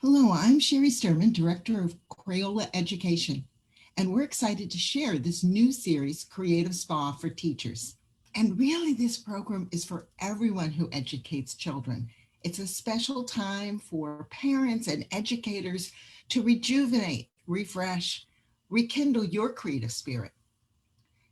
Hello, I'm Sherry Sturman, Director of Crayola Education, and we're excited to share this new series, Creative Spa for Teachers. And really, this program is for everyone who educates children. It's a special time for parents and educators to rejuvenate, refresh, rekindle your creative spirit.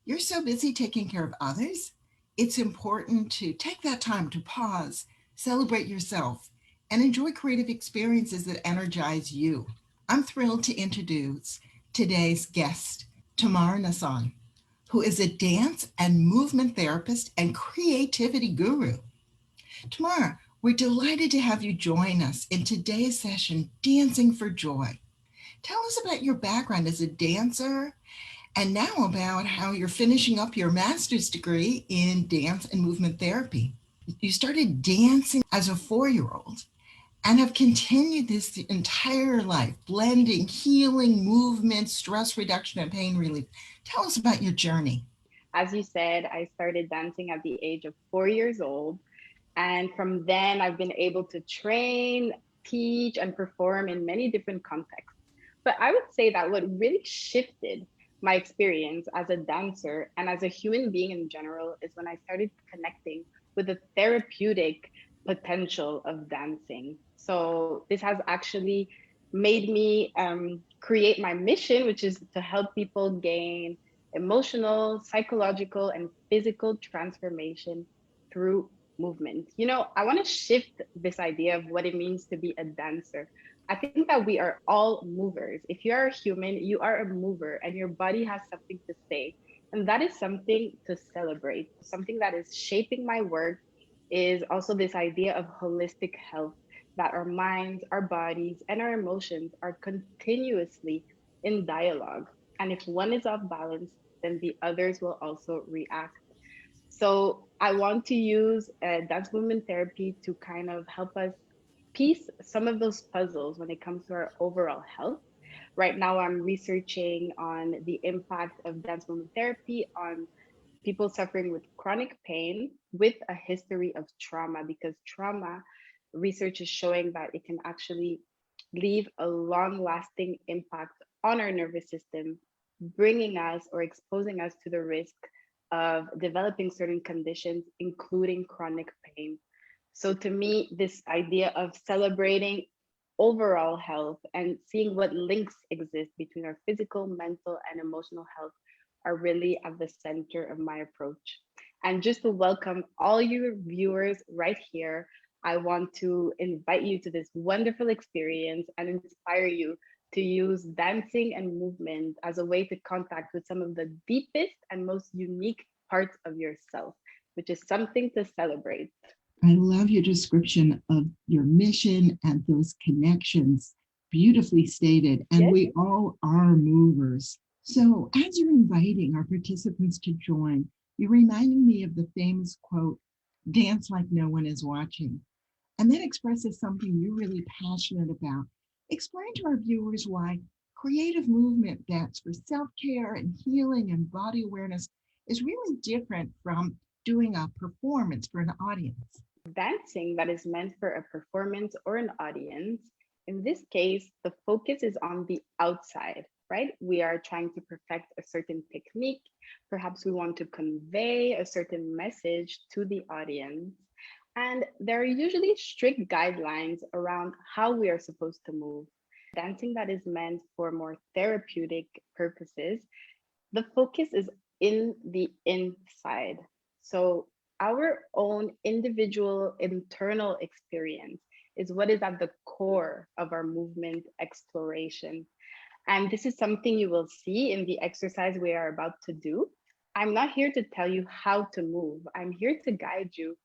You're so busy taking care of others, it's important to take that time to pause, celebrate yourself, and enjoy creative experiences that energize you. I'm thrilled to introduce today's guest, Tamar Nassan, who is a dance and movement therapist and creativity guru. Tamar, we're delighted to have you join us in today's session, Dancing for Joy. Tell us about your background as a dancer and now about how you're finishing up your master's degree in dance and movement therapy. You started dancing as a 4-year-old and have continued this the entire life, blending healing, movement, stress reduction, and pain relief. Tell us about your journey. As you said, I started dancing at the age of 4 years old. And from then, I've been able to train, teach, and perform in many different contexts. But I would say that what really shifted my experience as a dancer and as a human being in general is when I started connecting with the therapeutic potential of dancing. So this has actually made me create my mission, which is to help people gain emotional, psychological, and physical transformation through movement. I want to shift this idea of what it means to be a dancer. I think that we are all movers. If you are a human, you are a mover, and your body has something to say. And that is something to celebrate. Something that is shaping my work is also this idea of holistic health, that our minds, our bodies, and our emotions are continuously in dialogue. And if one is off balance, then the others will also react. So I want to use dance movement therapy to kind of help us piece some of those puzzles when it comes to our overall health. Right now, I'm researching on the impact of dance movement therapy on people suffering with chronic pain with a history of trauma, because trauma research is showing that it can actually leave a long lasting impact on our nervous system, bringing us or exposing us to the risk of developing certain conditions, including chronic pain. So, to me, this idea of celebrating overall health and seeing what links exist between our physical, mental, and emotional health are really at the center of my approach. And just to welcome all your viewers right here, I want to invite you to this wonderful experience and inspire you to use dancing and movement as a way to contact with some of the deepest and most unique parts of yourself, which is something to celebrate. I love your description of your mission and those connections. Beautifully stated. And Yes. we all are movers. So, as you're inviting our participants to join, you're reminding me of the famous quote, dance like no one is watching. And that expresses something you're really passionate about. Explain to our viewers why creative movement that's for self care and healing and body awareness is really different from doing a performance for an audience. Dancing that is meant for a performance or an audience, in this case, the focus is on the outside, right? We are trying to perfect a certain technique. Perhaps we want to convey a certain message to the audience. And there are usually strict guidelines around how we are supposed to move. Dancing that is meant for more therapeutic purposes, the focus is in the inside. So, our own individual internal experience is what is at the core of our movement exploration. And this is something you will see in the exercise we are about to do. I'm not here to tell you how to move, I'm here to guide you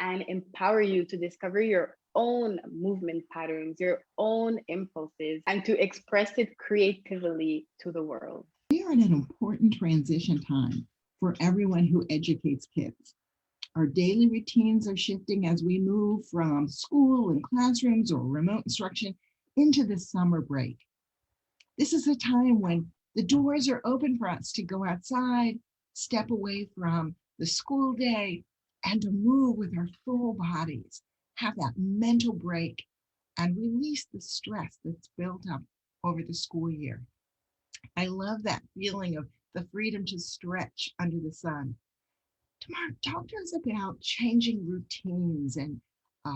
and empower you to discover your own movement patterns, your own impulses, and to express it creatively to the world. We are at an important transition time for everyone who educates kids. Our daily routines are shifting as we move from school and classrooms or remote instruction into the summer break. This is a time when the doors are open for us to go outside, step away from the school day, and to move with our full bodies, have that mental break, and release the stress that's built up over the school year. I love that feeling of the freedom to stretch under the sun. Tamar, talk to us about changing routines and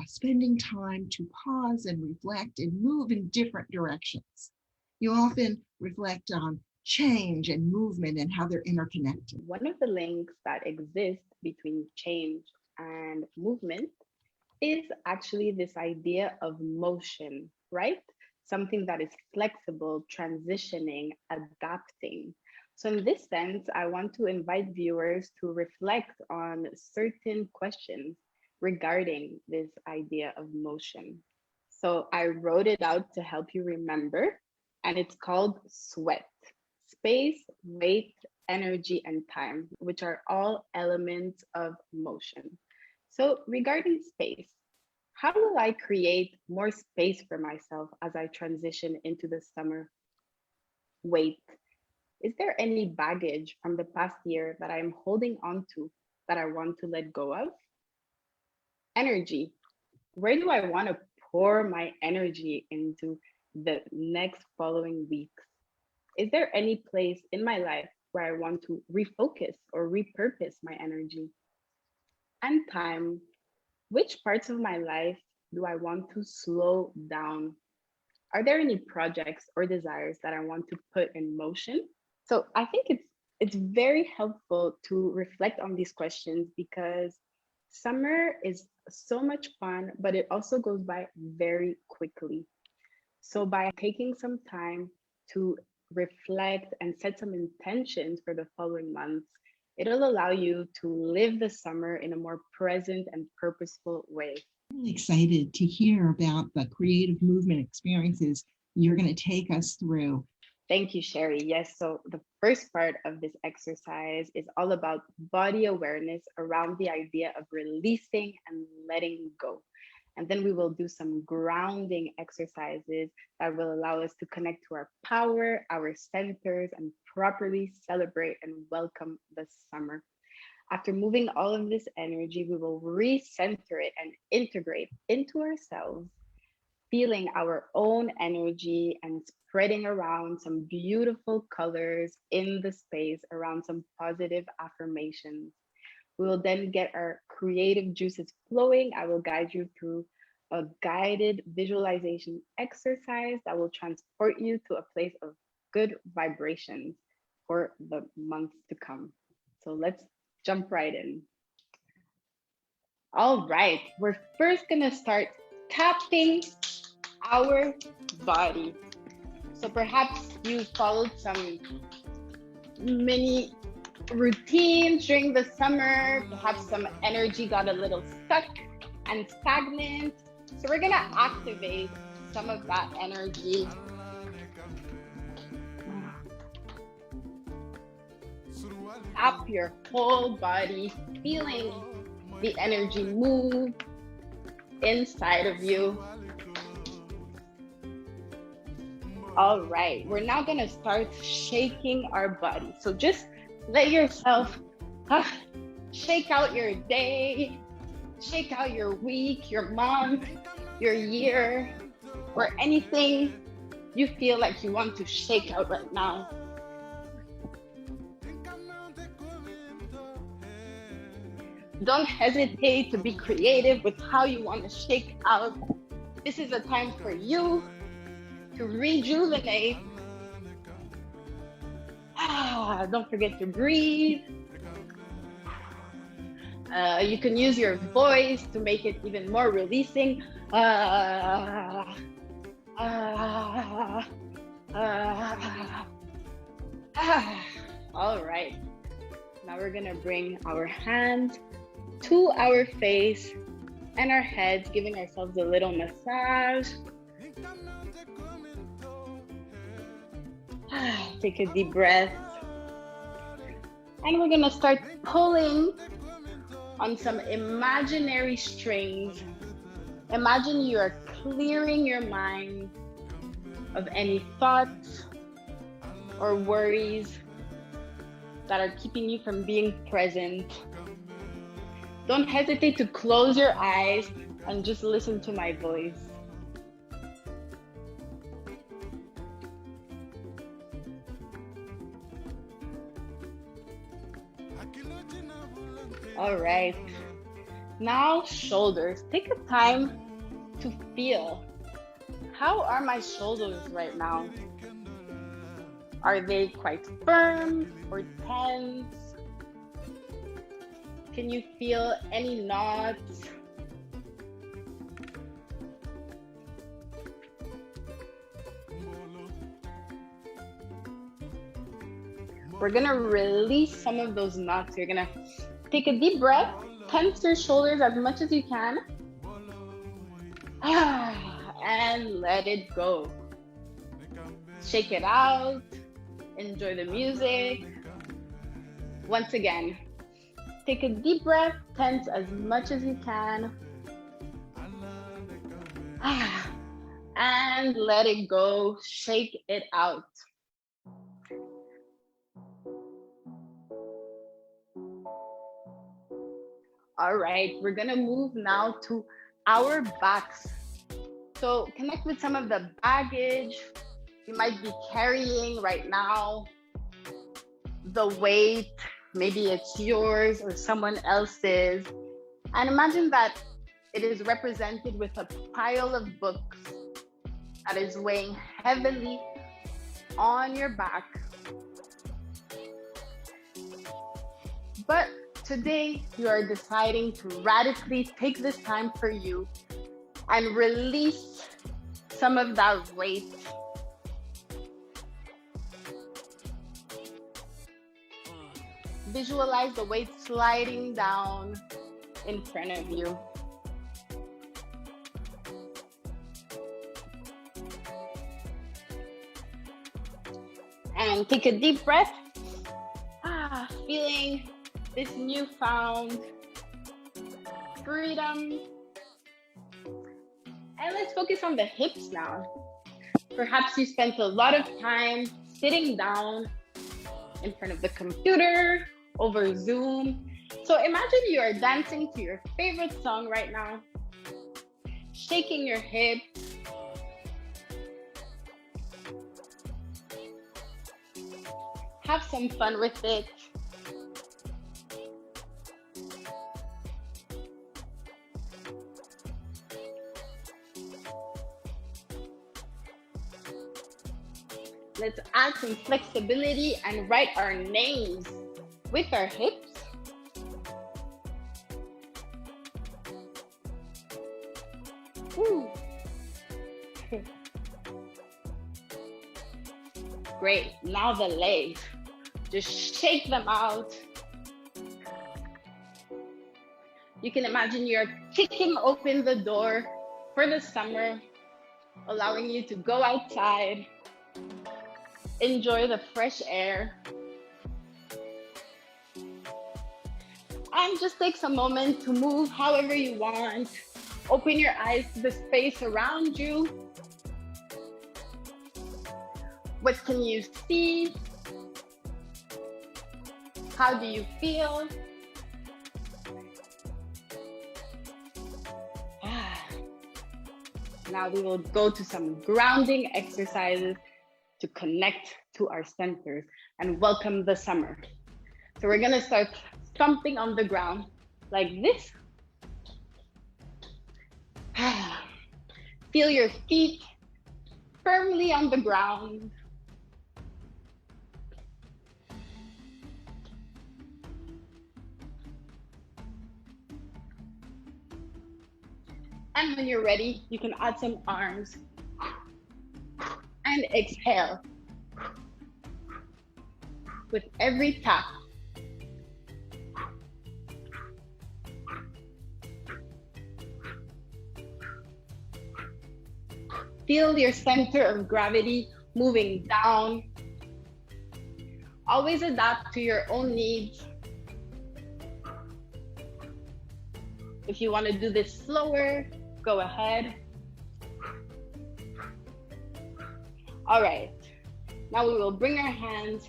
spending time to pause and reflect and move in different directions. You often reflect on change and movement and how they're interconnected. One of the links that exist between change and movement is actually this idea of motion, right? Something that is flexible, transitioning, adapting. So, in this sense, I want to invite viewers to reflect on certain questions regarding this idea of motion. So, I wrote it out to help you remember, and it's called SWEAT: space, weight, energy, and time, which are all elements of motion. So, regarding space, how will I create more space for myself as I transition into the summer? Wait, is there any baggage from the past year that I'm holding on to that I want to let go of? Energy, where do I want to pour my energy into the next following weeks? Is there any place in my life where I want to refocus or repurpose my energy? And time, which parts of my life do I want to slow down? Are there any projects or desires that I want to put in motion? So I think it's very helpful to reflect on these questions because summer is so much fun, but it also goes by very quickly. So by taking some time to reflect and set some intentions for the following months, it'll allow you to live the summer in a more present and purposeful way. I'm really excited to hear about the creative movement experiences you're going to take us through. Thank you, Sherry. Yes, so the first part of this exercise is all about body awareness around the idea of releasing and letting go. And then we will do some grounding exercises that will allow us to connect to our power, our centers, and properly celebrate and welcome the summer. After moving all of this energy, we will recenter it and integrate into ourselves, feeling our own energy and spreading around some beautiful colors in the space around some positive affirmations. We will then get our creative juices flowing. I will guide you through a guided visualization exercise that will transport you to a place of good vibrations for the months to come. So let's jump right in. All right, we're first gonna start tapping our body. So perhaps you followed some mini routines during the summer, perhaps some energy got a little stuck and stagnant. So we're gonna activate some of that energy. Tap your whole body, feeling the energy move inside of you. All right, we're now gonna start shaking our body. So just let yourself shake out your day, shake out your week, your month, your year, or anything you feel like you want to shake out right now. Don't hesitate to be creative with how you want to shake out. This is a time for you to rejuvenate. Don't forget to breathe. You can use your voice to make it even more releasing. All right. Now we're gonna bring our hands to our face and our heads, giving ourselves a little massage. Take a deep breath. And we're gonna start pulling on some imaginary strings. Imagine you are clearing your mind of any thoughts or worries that are keeping you from being present. Don't hesitate to close your eyes and just listen to my voice. All right. Now, shoulders. Take a time to feel. How are my shoulders right now? Are they quite firm or tense? Can you feel any knots? We're gonna release some of those knots. You're gonna take a deep breath, tense your shoulders as much as you can, and let it go. Shake it out, enjoy the music. Once again, take a deep breath, tense as much as you can, and let it go, shake it out. All right, we're gonna move now to our backs. So connect with some of the baggage you might be carrying right now. The weight, maybe it's yours or someone else's. And imagine that it is represented with a pile of books that is weighing heavily on your back. But today, you are deciding to radically take this time for you and release some of that weight. Visualize the weight sliding down in front of you. And take a deep breath, feeling this newfound freedom. And let's focus on the hips now. Perhaps you spent a lot of time sitting down in front of the computer, over Zoom. So imagine you are dancing to your favorite song right now, shaking your hips. Have some fun with it. Let's add some flexibility and write our names with our hips. Woo. Great, now the legs. Just shake them out. You can imagine you're kicking open the door for the summer, allowing you to go outside, enjoy the fresh air, and just take some moment to move however you want. Open your eyes to the space around you. What can you see? How do you feel? Now we will go to some grounding exercises to connect to our centers and welcome the summer. So we're gonna start stomping on the ground like this. Feel your feet firmly on the ground. And when you're ready, you can add some arms and exhale with every tap. Feel your center of gravity moving down. Always adapt to your own needs. If you want to do this slower, go ahead. All right, now we will bring our hands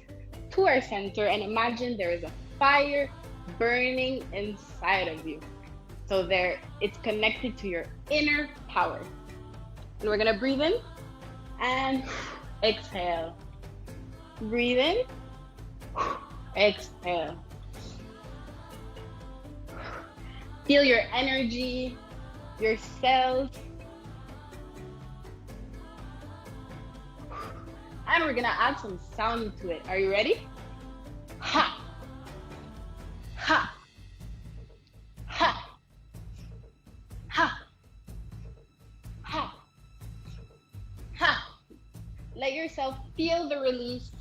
to our center and imagine there is a fire burning inside of you. So there, it's connected to your inner power. And we're gonna breathe in and exhale. Breathe in, exhale. Feel your energy, your cells. And we're gonna add some sound to it. Are you ready? Ha, ha, ha, ha, ha, ha. Let yourself feel the release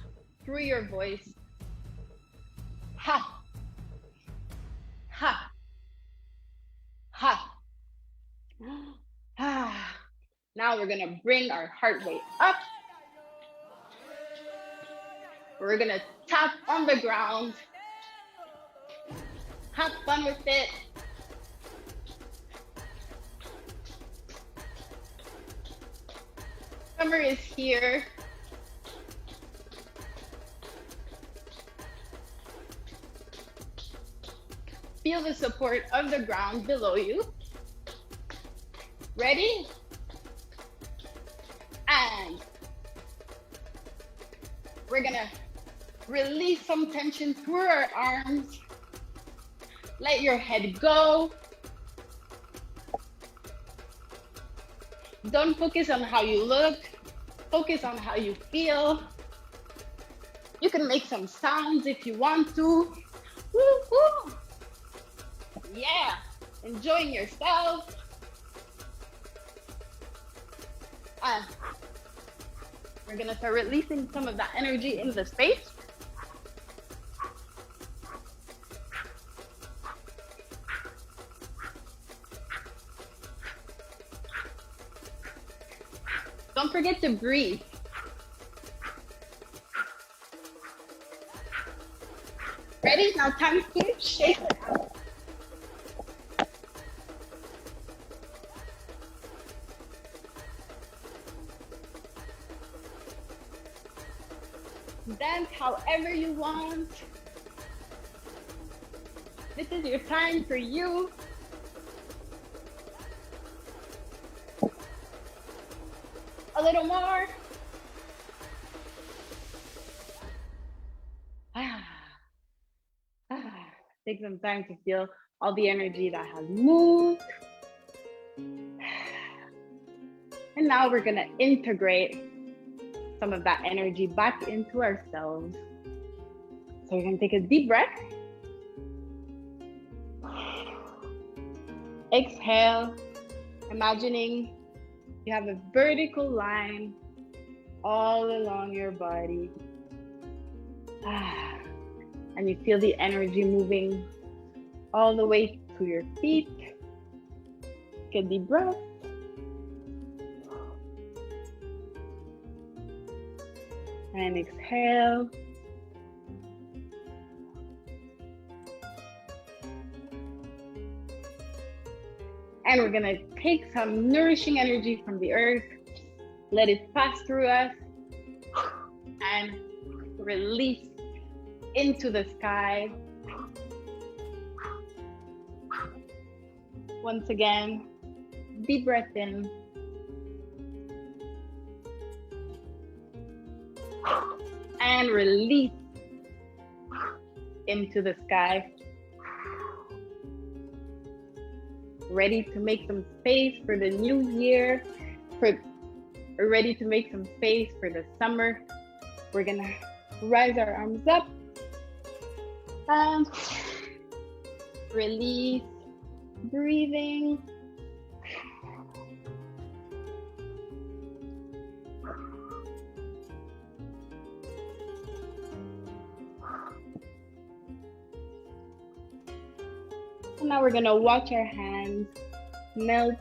through your voice. Ha, ha, ha, ha. Now we're gonna bring our heart rate up. We're gonna tap on the ground. Have fun with it. Summer is here. Feel the support of the ground below you. Ready? And we're gonna release some tension through our arms. Let your head go. Don't focus on how you look. Focus on how you feel. You can make some sounds if you want to. Woo-hoo. Yeah, enjoying yourself. We're gonna start releasing some of that energy in the space. Don't forget to breathe. Ready? Now time to shake it out. Dance however you want. This is your time for you. A little more. Take some time to feel all the energy that has moved. And now we're gonna integrate some of that energy back into ourselves. So we're gonna take a deep breath. Exhale, imagining you have a vertical line all along your body. And you feel the energy moving all the way to your feet. Take a deep breath. And exhale. And we're gonna take some nourishing energy from the earth, let it pass through us, and release into the sky. Once again, deep breath in. And release into the sky. Ready to make some space for the new year. Ready to make some space for the summer. We're gonna rise our arms up and release, breathing. And now we're gonna watch our hands melt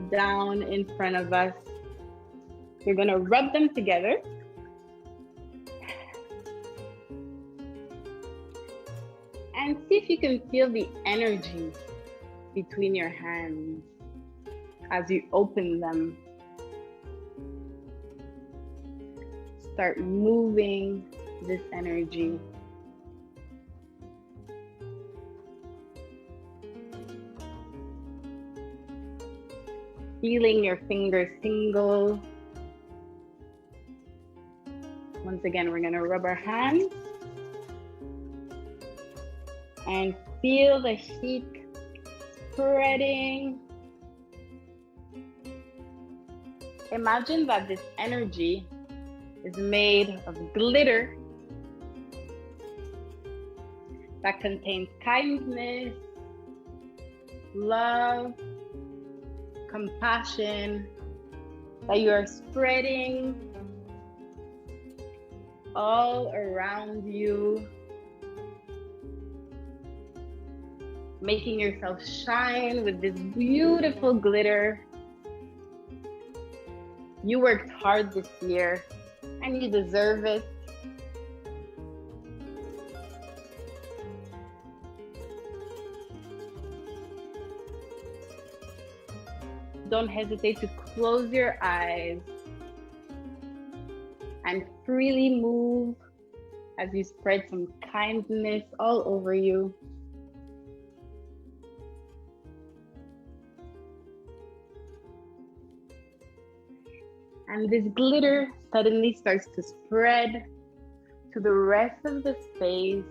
down in front of us. We're gonna rub them together. And see if you can feel the energy between your hands as you open them. Start moving this energy. Feeling your fingers tingle. Once again, we're gonna rub our hands and feel the heat spreading. Imagine that this energy is made of glitter that contains kindness, love, compassion, that you are spreading all around you, making yourself shine with this beautiful glitter. You worked hard this year and you deserve it. Don't hesitate to close your eyes and freely move as you spread some kindness all over you. And this glitter suddenly starts to spread to the rest of the space.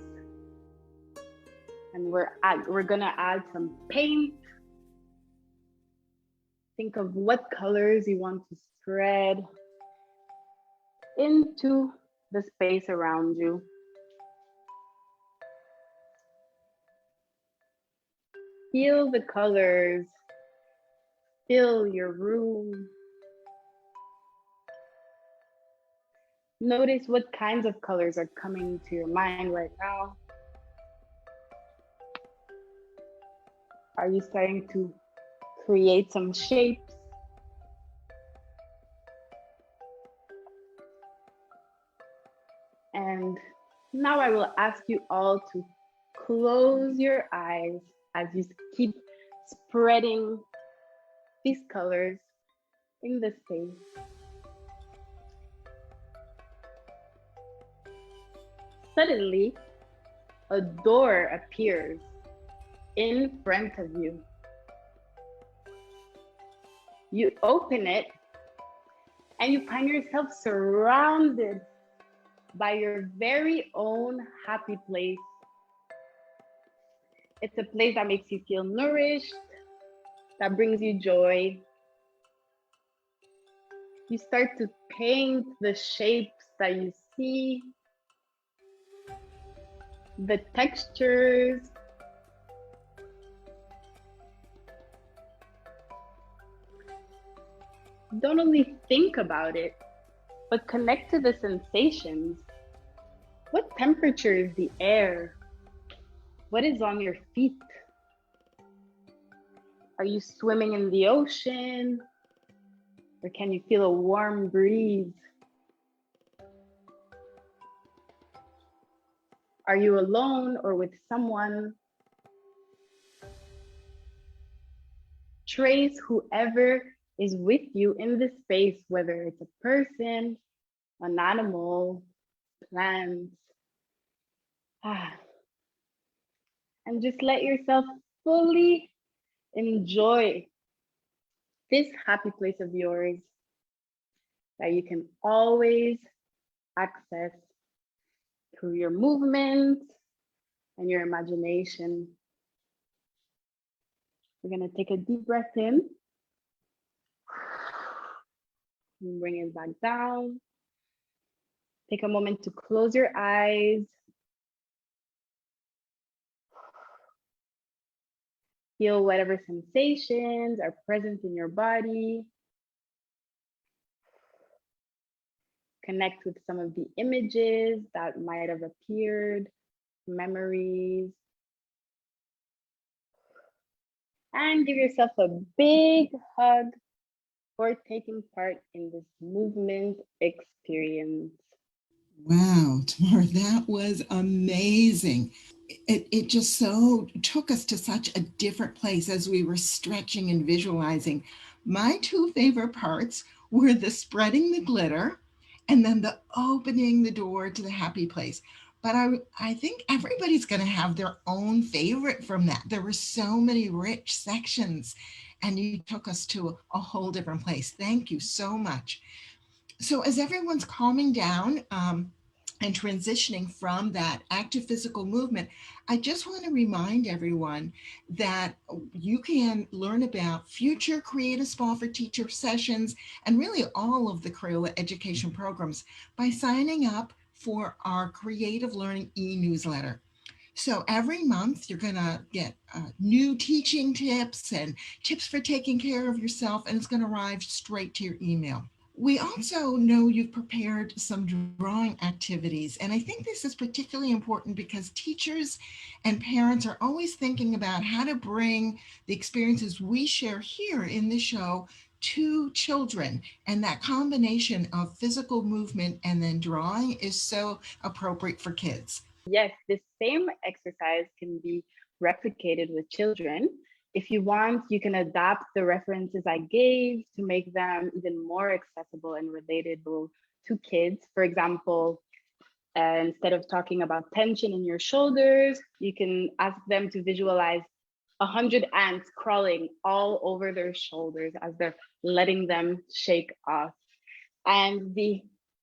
And we're gonna add some paint. Think of what colors you want to spread into the space around you. Feel the colors, fill your room. Notice what kinds of colors are coming to your mind right now. Are you starting to create some shapes? And now I will ask you all to close your eyes as you keep spreading these colors in the space. Suddenly, a door appears in front of you. You open it and you find yourself surrounded by your very own happy place. It's a place that makes you feel nourished, that brings you joy. You start to paint the shapes that you see, the textures. Don't only think about it, but connect to the sensations. What temperature is the air? What is on your feet? Are you swimming in the ocean? Or can you feel a warm breeze? Are you alone or with someone? Trace whoever is with you in this space, whether it's a person, an animal, plants. And just let yourself fully enjoy this happy place of yours that you can always access through your movement and your imagination. We're going to take a deep breath in and bring it back down. Take a moment to close your eyes. Feel whatever sensations are present in your body. Connect with some of the images that might have appeared, memories. And give yourself a big hug for taking part in this movement experience. Wow, Tamara, that was amazing. It just so took us to such a different place as we were stretching and visualizing. My two favorite parts were the spreading the glitter and then the opening the door to the happy place. But I think everybody's going to have their own favorite from that. There were so many rich sections, and you took us to a whole different place. Thank you so much. So as everyone's calming down, and transitioning from that active physical movement, I just want to remind everyone that you can learn about future Creative Spa for Teacher sessions and really all of the Crayola education programs by signing up for our Creative Learning e-newsletter. So every month you're going to get new teaching tips and tips for taking care of yourself, and it's going to arrive straight to your email. We also know you've prepared some drawing activities, and I think this is particularly important because teachers and parents are always thinking about how to bring the experiences we share here in the show to children. And that combination of physical movement and then drawing is so appropriate for kids. Yes, this same exercise can be replicated with children. If you want, you can adapt the references I gave to make them even more accessible and relatable to kids. For example, instead of talking about tension in your shoulders, you can ask them to visualize 100 ants crawling all over their shoulders as they're letting them shake off. And the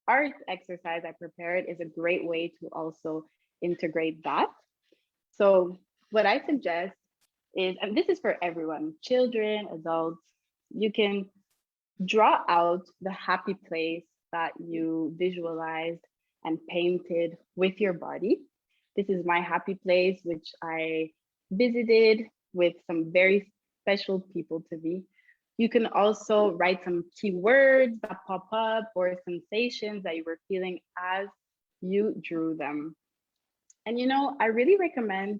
art exercise I prepared is a great way to also integrate that. So, what I suggest is, and this is for everyone, children, adults, you can draw out the happy place that you visualized and painted with your body. This is my happy place, which I visited with some very special people to me. You can also write some keywords that pop up or sensations that you were feeling as you drew them. And I really recommend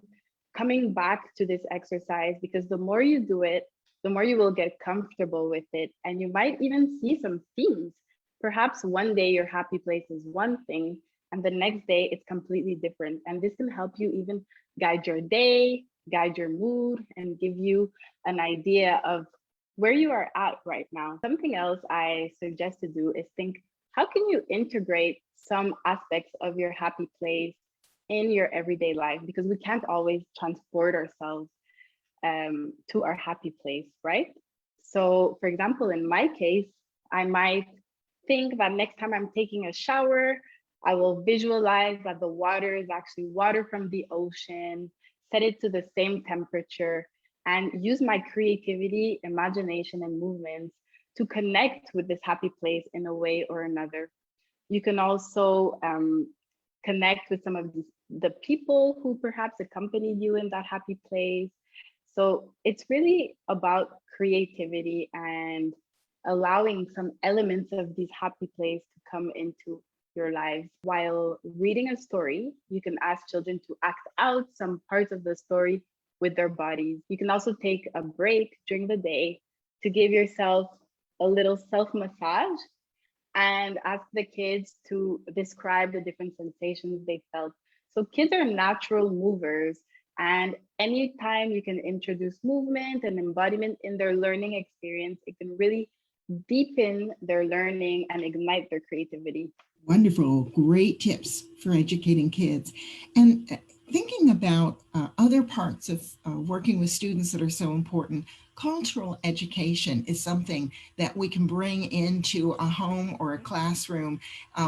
coming back to this exercise because the more you do it, the more you will get comfortable with it. And you might even see some themes. Perhaps one day your happy place is one thing, and the next day it's completely different. And this can help you even guide your day, guide your mood, and give you an idea of where you are at right now. Something else I suggest to do is think, how can you integrate some aspects of your happy place in your everyday life? Because we can't always transport ourselves to our happy place, right? So, for example, in my case, I might think that next time I'm taking a shower, I will visualize that the water is actually water from the ocean, set it to the same temperature, and use my creativity, imagination, and movements to connect with this happy place in a way or another. You can also connect with some of the people who perhaps accompanied you in that happy place. So it's really about creativity and allowing some elements of these happy places to come into your lives. While reading a story, you can ask children to act out some parts of the story with their bodies. You can also take a break during the day to give yourself a little self massage and ask the kids to describe the different sensations they felt. So kids are natural movers, and anytime you can introduce movement and embodiment in their learning experience, it can really deepen their learning and ignite their creativity. Wonderful, great tips for educating kids. And thinking about other parts of working with students that are so important, cultural education is something that we can bring into a home or a classroom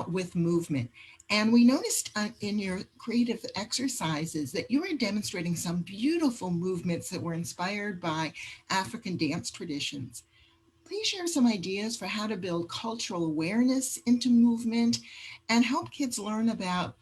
with movement. And we noticed in your creative exercises that you were demonstrating some beautiful movements that were inspired by African dance traditions. Please share some ideas for how to build cultural awareness into movement and help kids learn about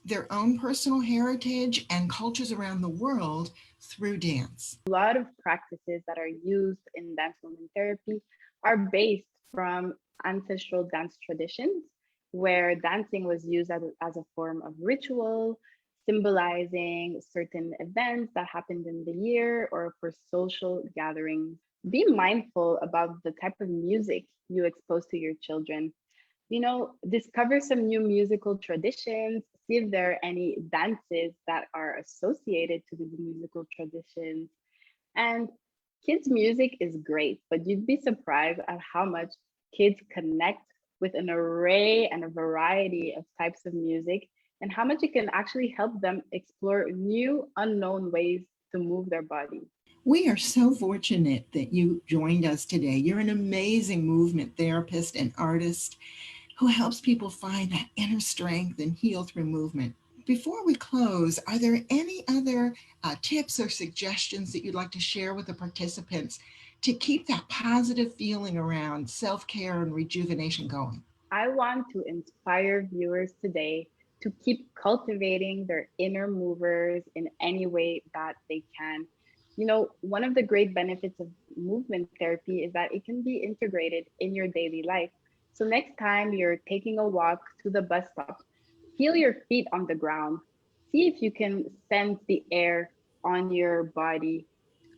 their own personal heritage and cultures around the world through dance. A lot of practices that are used in dance movement therapy are based from ancestral dance traditions where dancing was used as a form of ritual, symbolizing certain events that happened in the year or for social gatherings. Be mindful about the type of music you expose to your children. Discover some new musical traditions, see if there are any dances that are associated to these musical traditions. And kids' music is great, but you'd be surprised at how much kids connect with an array and a variety of types of music and how much it can actually help them explore new, unknown ways to move their body. We are so fortunate that you joined us today. You're an amazing movement therapist and artist who helps people find that inner strength and heal through movement. Before we close, are there any other tips or suggestions that you'd like to share with the participants to keep that positive feeling around self-care and rejuvenation going? I want to inspire viewers today to keep cultivating their inner movers in any way that they can. You know, one of the great benefits of movement therapy is that it can be integrated in your daily life. So, next time you're taking a walk to the bus stop, feel your feet on the ground. See if you can sense the air on your body.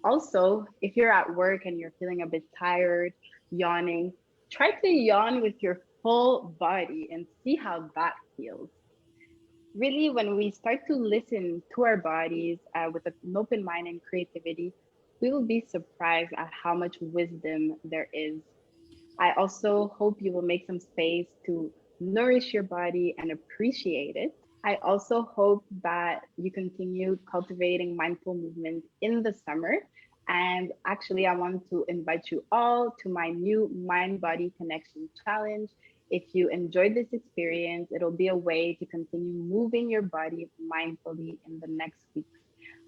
Also, if you're at work and you're feeling a bit tired, yawning, try to yawn with your full body and see how that feels. Really, when we start to listen to our bodies with an open mind and creativity, we will be surprised at how much wisdom there is. I also hope you will make some space to nourish your body and appreciate it. I also hope that you continue cultivating mindful movement in the summer. And actually, I want to invite you all to my new Mind Body Connection Challenge. If you enjoyed this experience, it'll be a way to continue moving your body mindfully in the next weeks.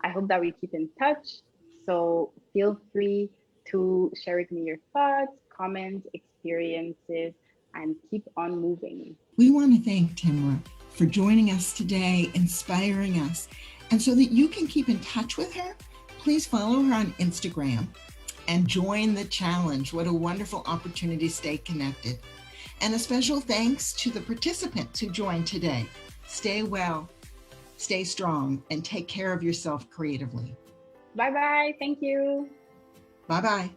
I hope that we keep in touch. So feel free to share with me your thoughts, comments, experiences, and keep on moving. We want to thank Timra for joining us today, inspiring us. And so that you can keep in touch with her, please follow her on Instagram and join the challenge. What a wonderful opportunity to stay connected. And a special thanks to the participants who joined today. Stay well, stay strong, and take care of yourself creatively. Bye bye. Thank you. Bye-bye.